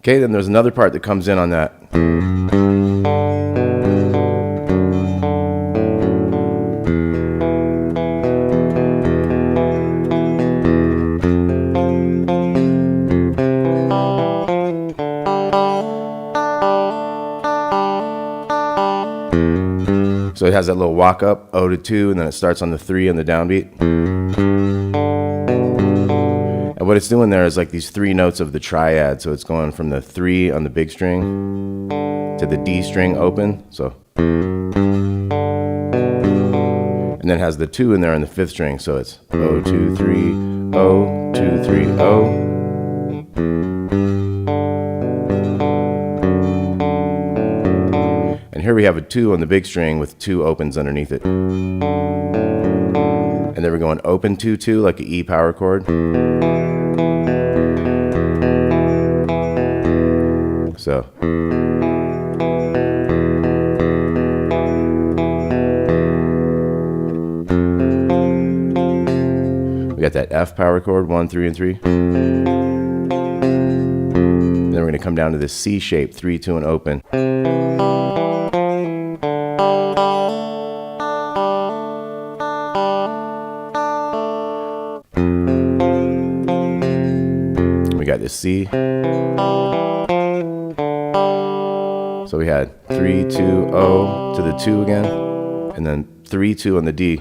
Okay, then there's another part that comes in on that. So it has that little walk up, O to 2, and then it starts on the 3 on the downbeat. And what it's doing there is like these 3 notes of the triad. So it's going from the 3 on the big string to the D string open. So, and then it has the 2 in there on the 5th string. So it's O 2 3 O 2 3 O. And here we have a 2 on the big string with 2 opens underneath it. And then we're going open 2 2 like an E power chord. So we got that F power chord, 1 3 and 3. Then we're going to come down to this C shape, 3 2 and open. We got this C. So we had 3 2 O to the 2 again, and then 3 2 on the D.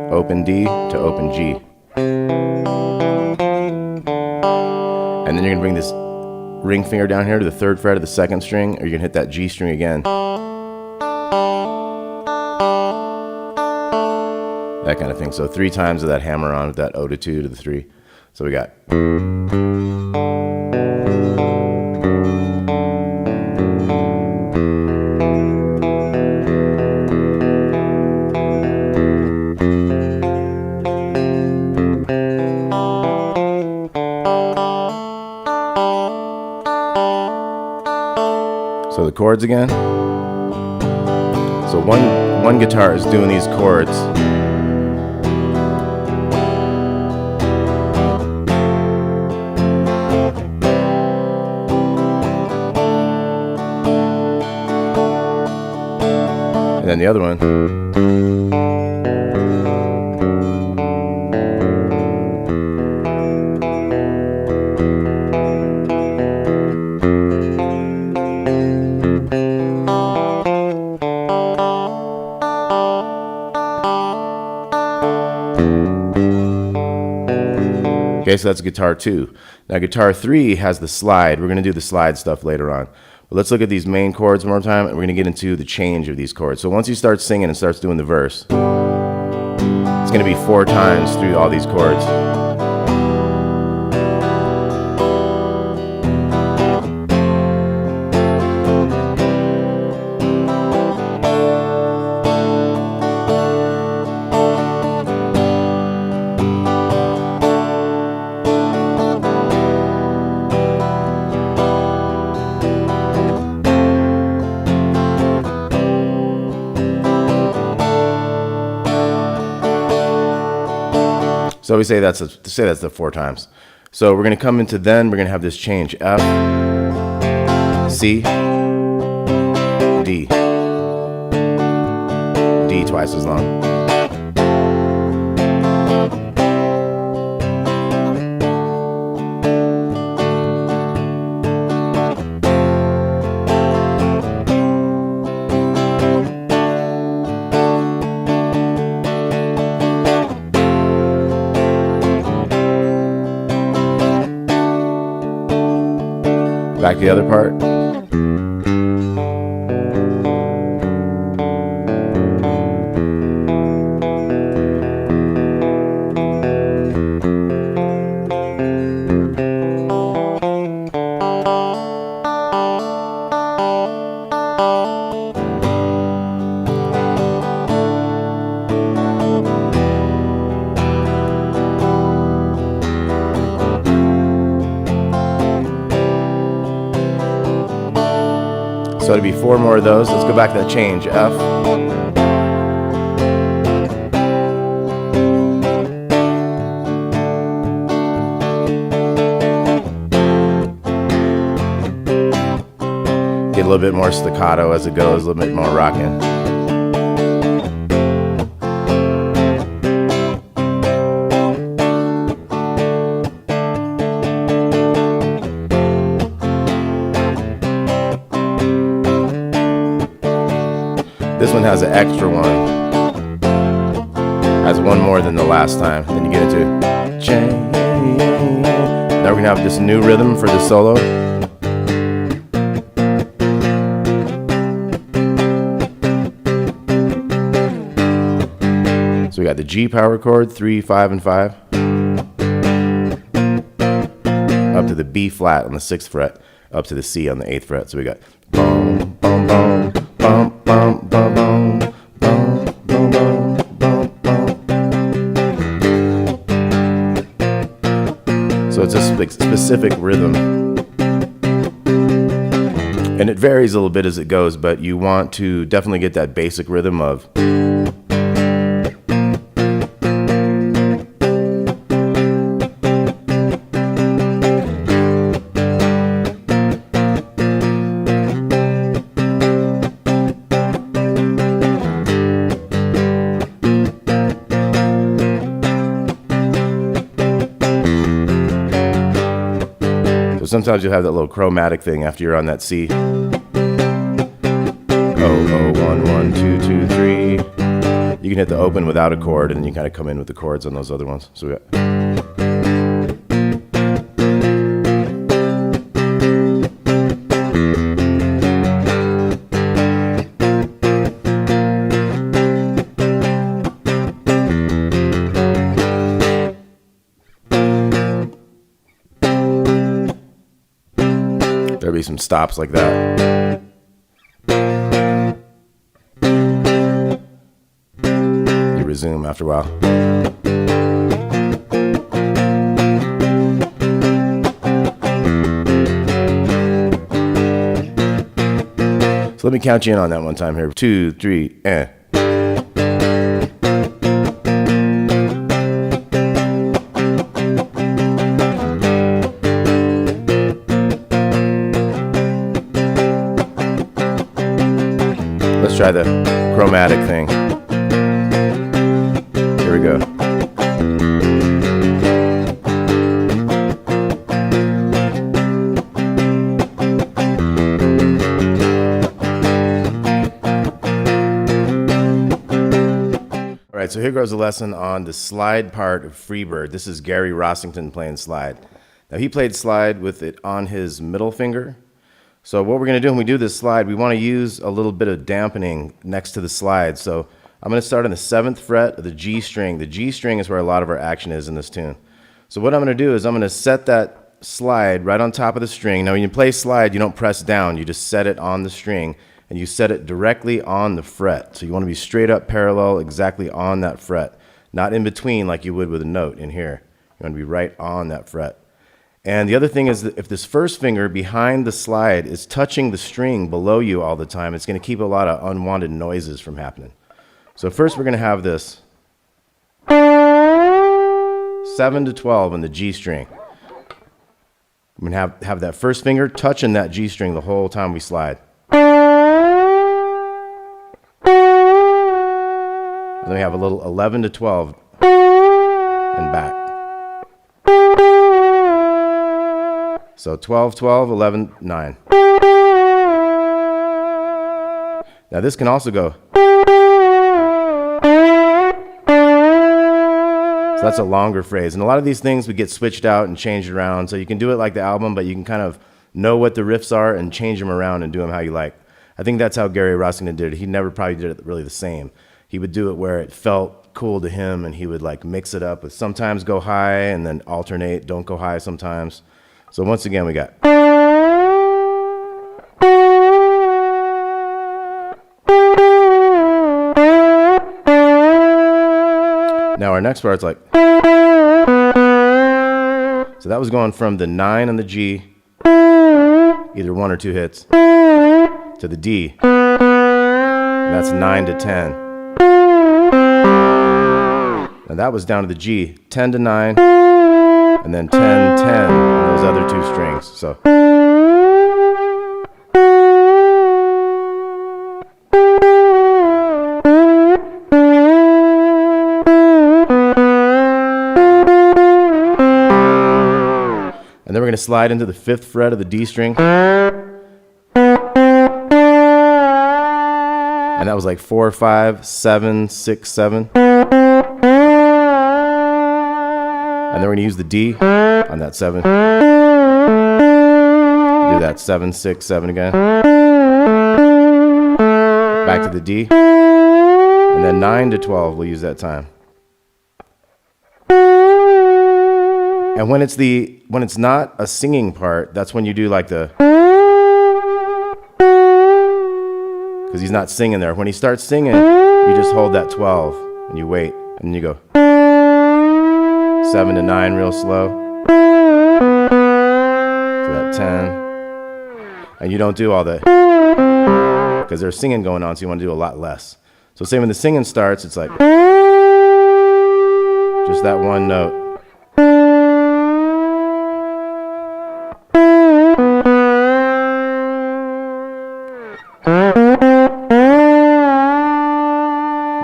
Open D to open G. And then you're gonna bring this ring finger down here to the 3rd fret of the 2nd string, or you're gonna hit that G string again. That kind of thing. So 3 times of that hammer on with that O to 2 to the 3. So we got. So the chords again. So one guitar is doing these chords. And then the other one. Okay, so that's guitar 2. Now guitar 3 has the slide. We're going to do the slide stuff later on. But let's look at these main chords one more time, and we're going to get into the change of these chords. So once you start singing and starts doing the verse, it's going to be 4 times through all these chords. So we say that's the 4 times. So we're going to come into then we're going to have this change F, C, D, D twice as long. Back to the other part. So it'll be 4 more of those. Let's go back to that change. F. Get a little bit more staccato as it goes, a little bit more rocking. This one has an extra one. Has one more than the last time. Then you get into change. Now we're gonna have this new rhythm for the solo. So we got the G power chord, 3, 5, and 5. Up to the B flat on the 6th fret, up to the C on the 8th fret. So we got boom, boom, boom. Bum, bum, bum, bum, bum, bum, bum, bum, bum. So it's a specific rhythm. And it varies a little bit as it goes, but you want to definitely get that basic rhythm of. Sometimes you'll have that little chromatic thing after you're on that C. Oh, 1, 1, 2, 2, 3. You can hit the open without a chord, and then you kind of come in with the chords on those other ones. So we got. There'll be some stops like that. You resume after a while. So let me count you in on that one time here. 2, 3, and. Let's try the chromatic thing. Here we go. All right, so here goes a lesson on the slide part of Freebird. This is Gary Rossington playing slide. Now he played slide with it on his middle finger. So what we're going to do when we do this slide, we want to use a little bit of dampening next to the slide. So I'm going to start on the 7th fret of the G string. The G string is where a lot of our action is in this tune. So what I'm going to do is I'm going to set that slide right on top of the string. Now when you play slide, you don't press down. You just set it on the string, and you set it directly on the fret. So you want to be straight up parallel exactly on that fret, not in between like you would with a note in here. You want to be right on that fret. And the other thing is that if this first finger behind the slide is touching the string below you all the time, it's going to keep a lot of unwanted noises from happening. So first we're going to have this 7 to 12 in the G string. I'm going to have that first finger touching that G string the whole time we slide. And then we have a little 11 to 12 and back. So 12, 12, 11, 9. Now this can also go. So that's a longer phrase. And a lot of these things would get switched out and changed around. So you can do it like the album, but you can kind of know what the riffs are and change them around and do them how you like. I think that's how Gary Rossington did it. He never probably did it really the same. He would do it where it felt cool to him, and he would like mix it up with sometimes go high and then alternate, don't go high sometimes. So once again, we got. Now our next part's like. So that was going from the 9 on the G, either 1 or 2 hits, to the D. And that's 9 to 10. And that was down to the G, 10 to 9, and then 10, 10, and those other 2 strings. So. going to slide into the 5th fret of the D string. And that was like 4, 5, 7, 6, 7. And then we're going to use the D on that 7. Do that 7, 6, 7 again. Back to the D. And then 9 to 12, we'll use that time. And when it's not a singing part, that's when you do like the, because he's not singing there. When he starts singing, you just hold that 12 and you wait, and then you go 7 to 9 real slow. To that 10. And you don't do all that because there's singing going on, so you want to do a lot less. So say when the singing starts, it's like just that one note.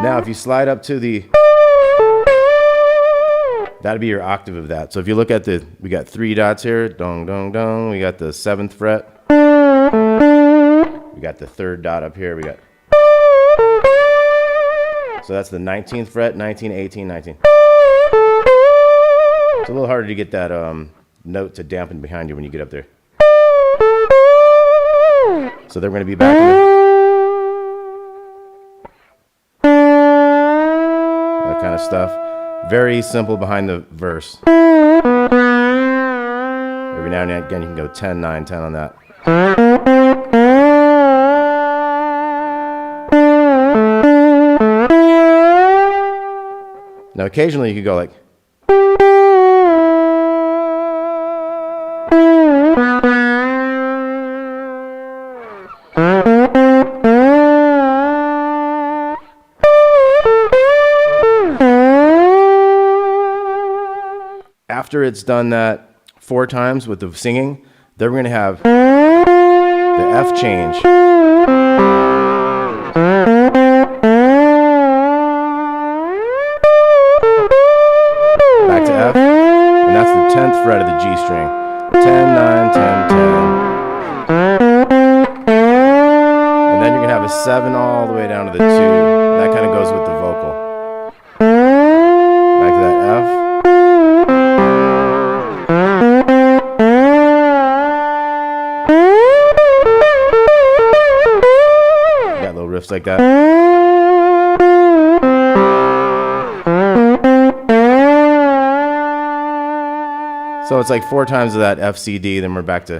Now, if you slide up to the, that'd be your octave of that. So if you look at we got 3 dots here, dong, dong, dong. We got the 7th fret. We got the 3rd dot up here. We got, so that's the 19th fret, 19, 18, 19. It's a little harder to get that note to dampen behind you when you get up there. So they're going to be back in that kind of stuff. Very simple behind the verse. Every now and again you can go 10, 9, 10 on that. Now occasionally you could go like, after it's done that 4 times with the singing, then we're going to have the F change. Back to F, and that's the 10th fret of the G string. 10, 9, 10, 10. And then you're going to have a 7 all the way down to the 2. And that kind of goes with the vocal. Back to that F. Riffs like that. So it's like 4 times of that F, C, D, then we're back to.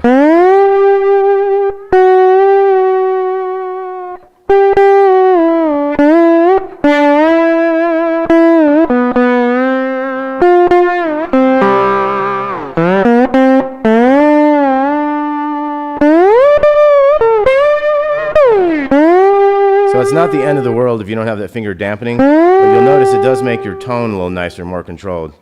So it's not the end of the world if you don't have that finger dampening, but you'll notice it does make your tone a little nicer, more controlled.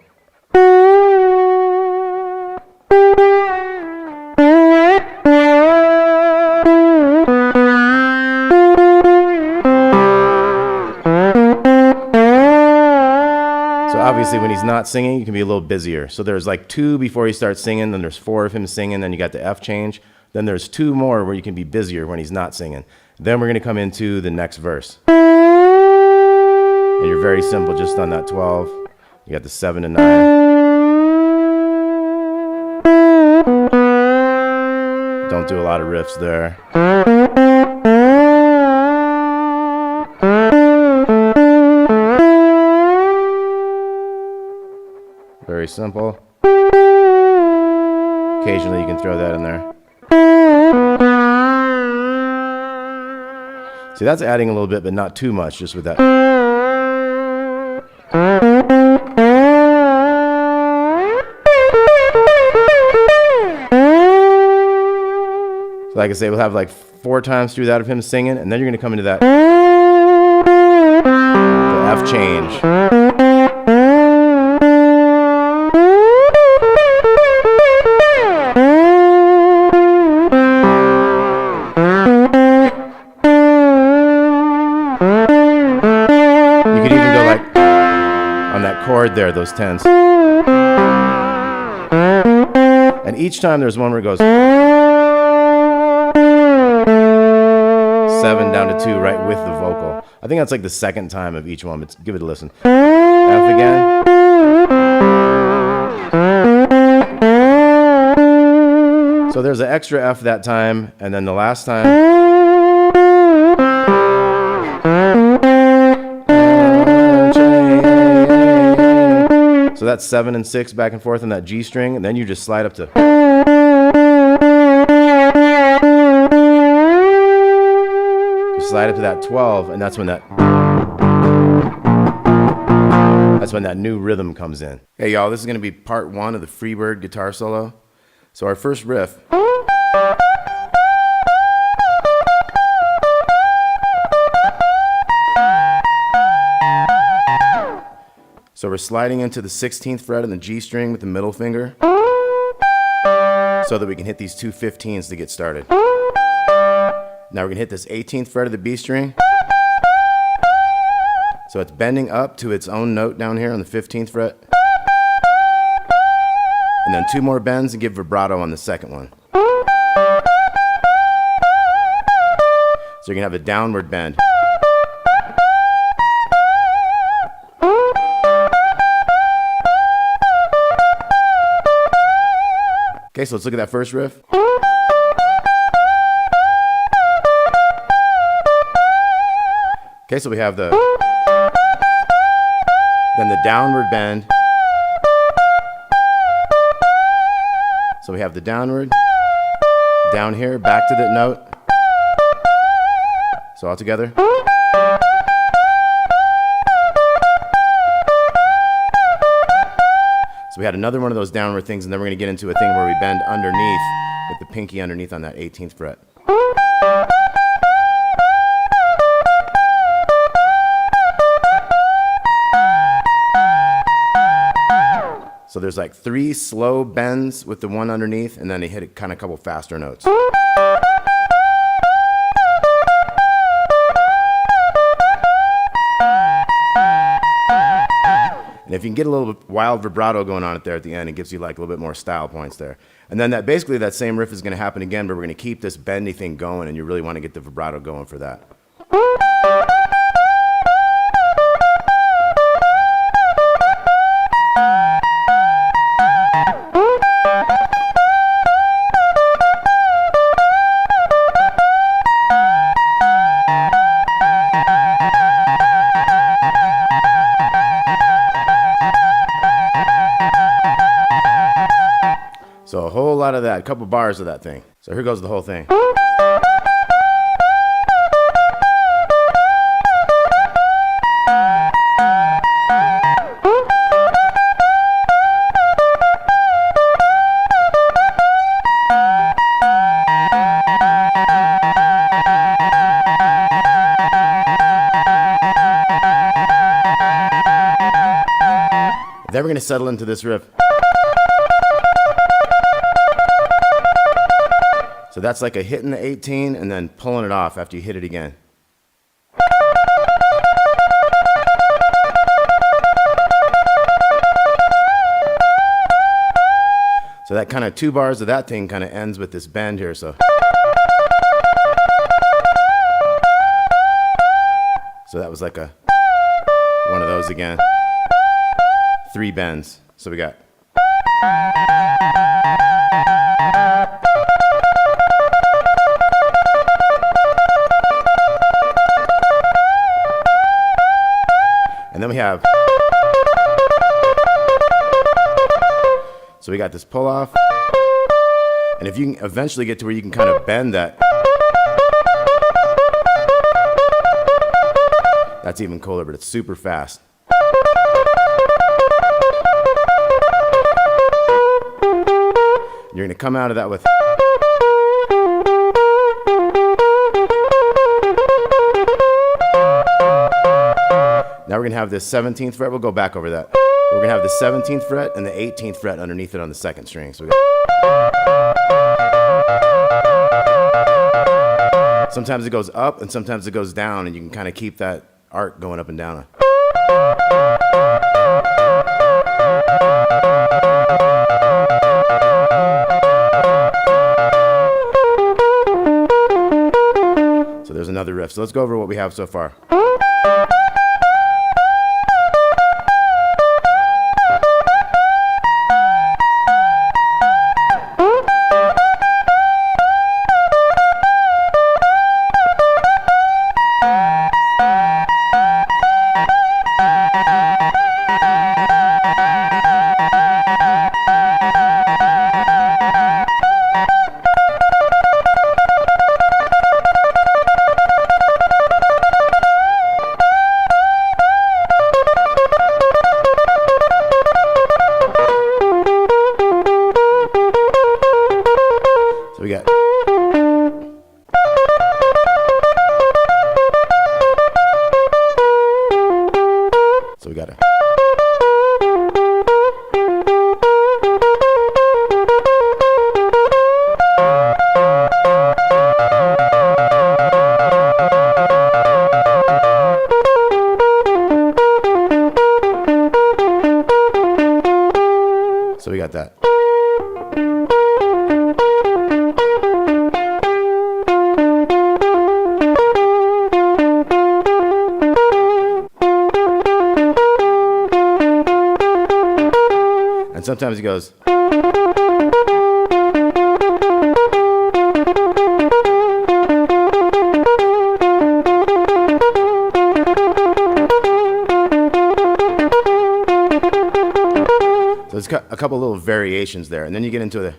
So obviously when he's not singing, you can be a little busier. So there's like 2 before he starts singing, then there's 4 of him singing, then you got the F change. Then there's 2 more where you can be busier when he's not singing. Then we're going to come into the next verse. And you're very simple just on that 12. You got the 7 and 9. Don't do a lot of riffs there. Very simple. Occasionally you can throw that in there. See, that's adding a little bit, but not too much, just with that. So like I say, we'll have like 4 times through that of him singing, and then you're going to come into that. The F change. Chord there, those 10s. And And each time there's one where it goes 7 down to 2 right with the vocal. I think that's like the second time of each one, but give it a listen. F again. So there's an extra F that time, and then the last time. So that's 7 and 6 back and forth in that G string, and then you just slide up to. You slide up to that 12, and that's when that new rhythm comes in. Hey y'all, this is gonna be part 1 of the Freebird guitar solo. So our first riff. So we're sliding into the 16th fret on the G string with the middle finger so that we can hit these two 15s to get started. Now we're gonna hit this 18th fret of the B string. So it's bending up to its own note down here on the 15th fret. And then 2 more bends and give vibrato on the second one. So you're gonna have a downward bend. Okay, so let's look at that first riff. Okay, so we have then the downward bend. So we have the downward, down here, back to the note. So all together. So we had another one of those downward things, and then we're going to get into a thing where we bend underneath with the pinky underneath on that 18th fret. So there's like 3 slow bends with the one underneath, and then they hit a kind of couple faster notes. And if you can get a little wild vibrato going on it there at the end, it gives you like a little bit more style points there. And then basically that same riff is going to happen again, but we're going to keep this bendy thing going, and you really want to get the vibrato going for that. So a whole lot of that, a couple bars of that thing. So here goes the whole thing. Then we're going to settle into this riff. So that's like a hit in the 18 and then pulling it off after you hit it again. So that kind of 2 bars of that thing kind of ends with this bend here. So that was like one of those again. 3 bends. So we got. And then we have. So we got this pull off. And if you can eventually get to where you can kind of bend that, that's even cooler, but it's super fast. You're going to come out of that with. Now we're going to have this 17th fret. We'll go back over that. We're going to have the 17th fret and the 18th fret underneath it on the 2nd string. So sometimes it goes up and sometimes it goes down, and you can kind of keep that arc going up and down. other riffs. So let's go over what we have so far. We got it. So we got that. And sometimes he goes. So there's a couple little variations there, and then you get into the.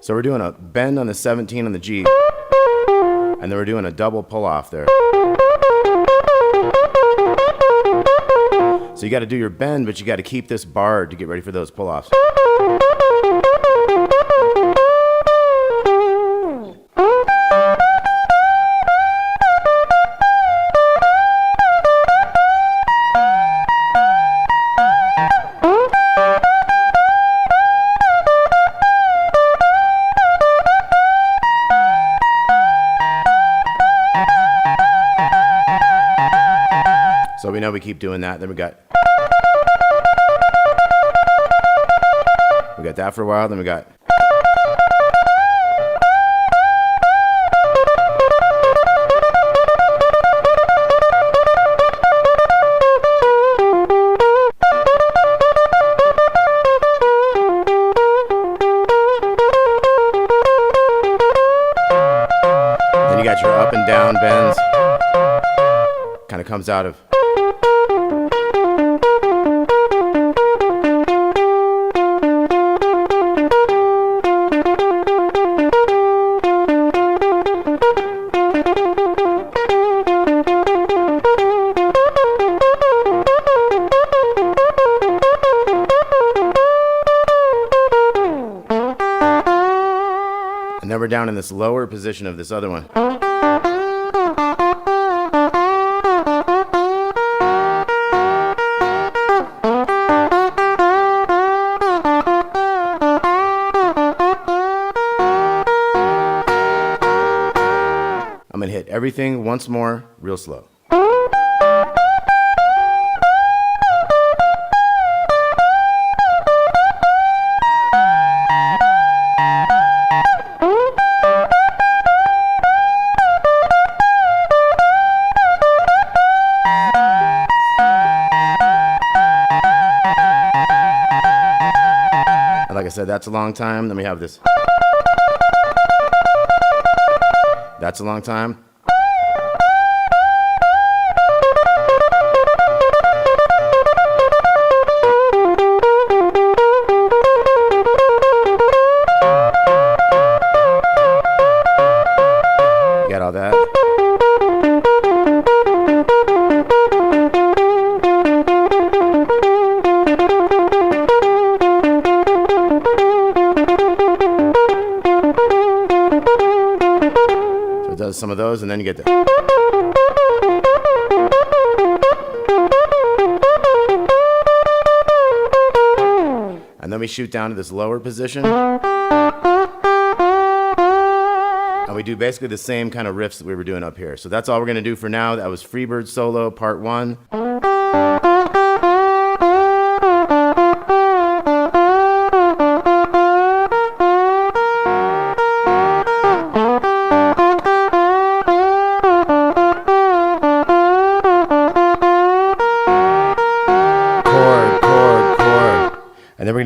So we're doing a bend on the 17 on the G, and then we're doing a double pull off there. So you got to do your bend, but you got to keep this barred to get ready for those pull offs. So we know we keep doing that. Then we got that for a while. Then we got. Then you got your up and down bends. Kind of comes out of. And then we're down in this lower position of this other one. I'm going to hit everything once more, real slow. And like I said, that's a long time. Then we have this. That's a long time. You got all that? So it does some of those, and then you get the. And then we shoot down to this lower position. And we do basically the same kind of riffs that we were doing up here. So that's all we're going to do for now. That was Freebird Solo Part 1.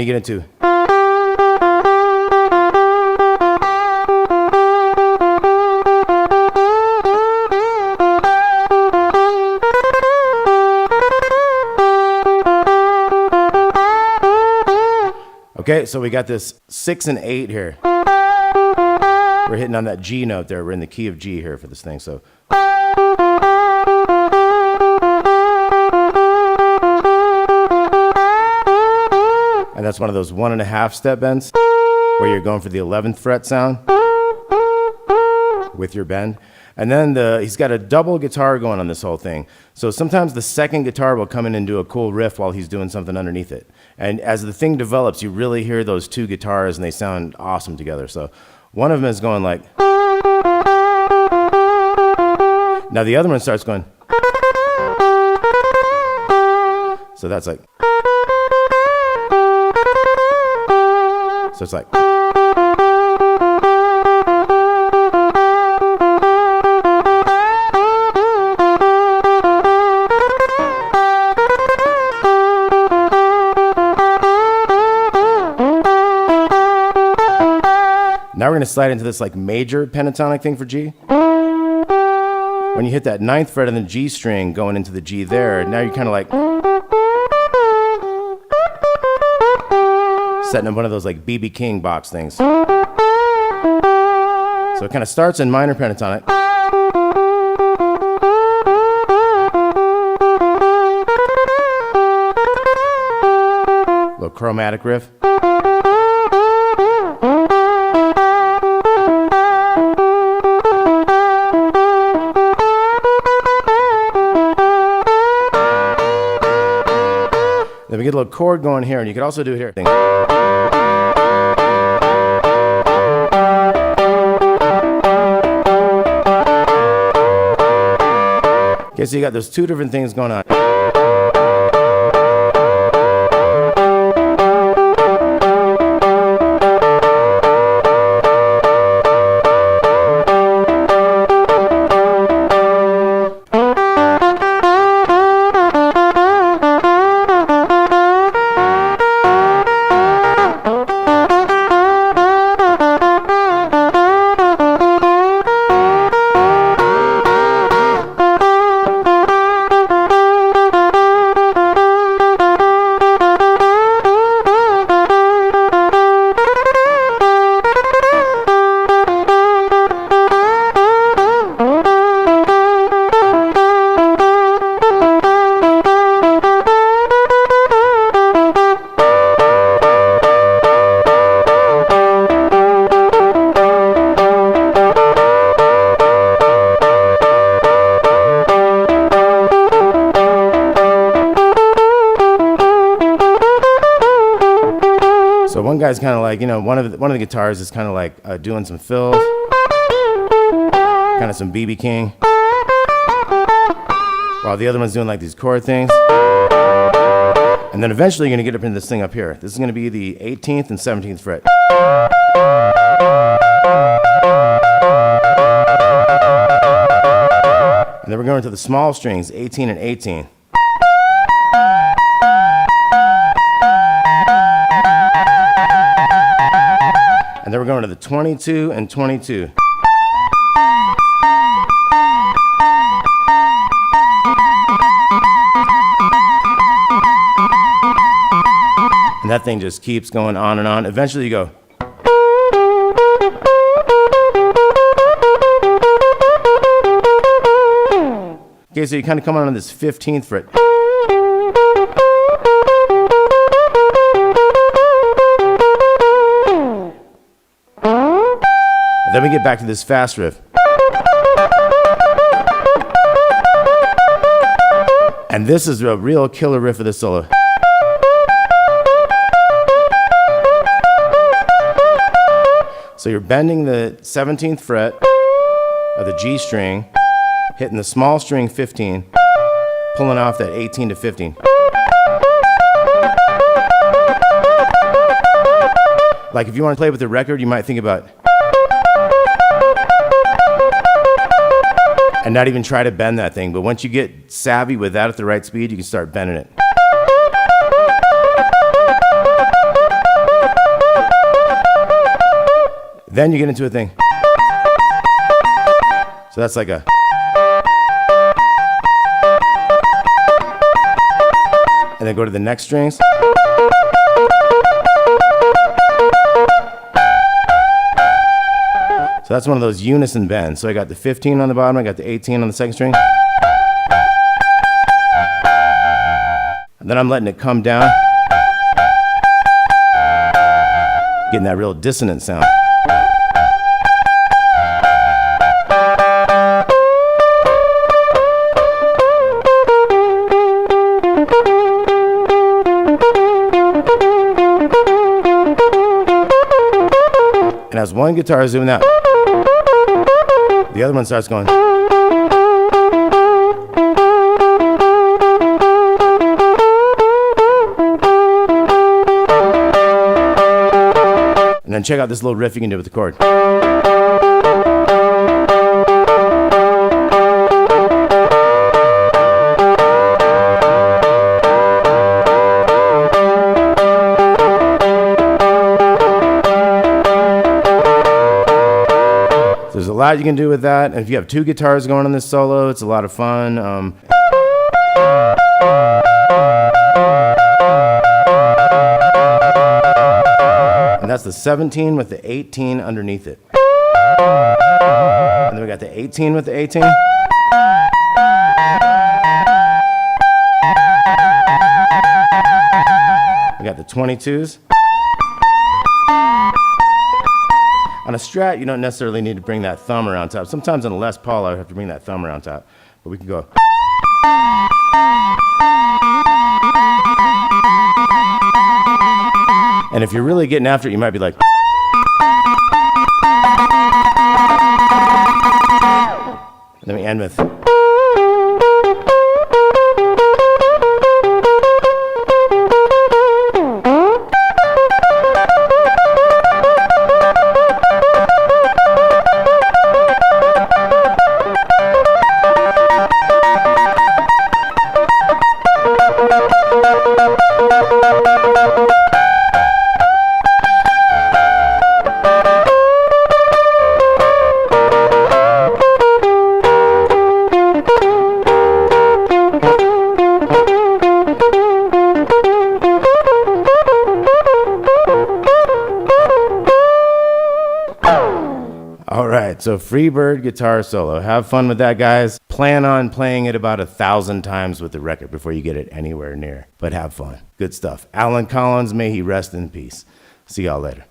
you get into. Okay, so we got this 6 and 8 here. We're hitting on that G note there. We're in the key of G here for this thing. So, and that's one of those 1.5 step bends where you're going for the 11th fret sound with your bend. And then he's got a double guitar going on this whole thing. So sometimes the second guitar will come in and do a cool riff while he's doing something underneath it. And as the thing develops, you really hear those two guitars and they sound awesome together. So one of them is going like, now the other one starts going, so that's like, so it's like, now we're going to slide into this like major pentatonic thing for G. When you hit that 9th fret of the G string going into the G there, now you're kind of like setting up one of those like B.B. King box things. So it kind of starts in minor pentatonic. Little chromatic riff. Then we get a little chord going here, and you could also do it here. Okay, so you got those two different things going on. So one guy's kind of like, you know, one of the guitars is kind of like doing some fills, kind of some B.B. King, while the other one's doing like these chord things. And then eventually you're going to get up into this thing up here. This is going to be the 18th and 17th fret. And then we're going to the small strings, 18 and 18. And then we're going to the 22 and 22. And that thing just keeps going on and on. Eventually you go. Okay, so you kind of come on this 15th fret. And then we get back to this fast riff. And this is a real killer riff of this solo. So you're bending the 17th fret of the G string, hitting the small string 15, pulling off that 18 to 15. Like if you want to play with the record, you might think about, and not even try to bend that thing. But once you get savvy with that at the right speed, you can start bending it. Then you get into a thing. So that's like a. And then go to the next strings. So that's one of those unison bends. So I got the 15 on the bottom, I got the 18 on the second string. And then I'm letting it come down. Getting that real dissonant sound. And as one guitar is doing that, the other one starts going. And then check out this little riff you can do with the chord. There's a lot you can do with that, and if you have two guitars going on this solo, it's a lot of fun. And that's the 17 with the 18 underneath it. And then we got the 18 with the 18. We got the 22s. On a Strat, you don't necessarily need to bring that thumb around top. Sometimes on a Les Paul, I would have to bring that thumb around top. But we can go. And if you're really getting after it, you might be like. And then we end with. All right, so Freebird guitar solo. Have fun with that, guys. Plan on playing it about 1,000 times with the record before you get it anywhere near. But have fun. Good stuff. Alan Collins, may he rest in peace. See y'all later.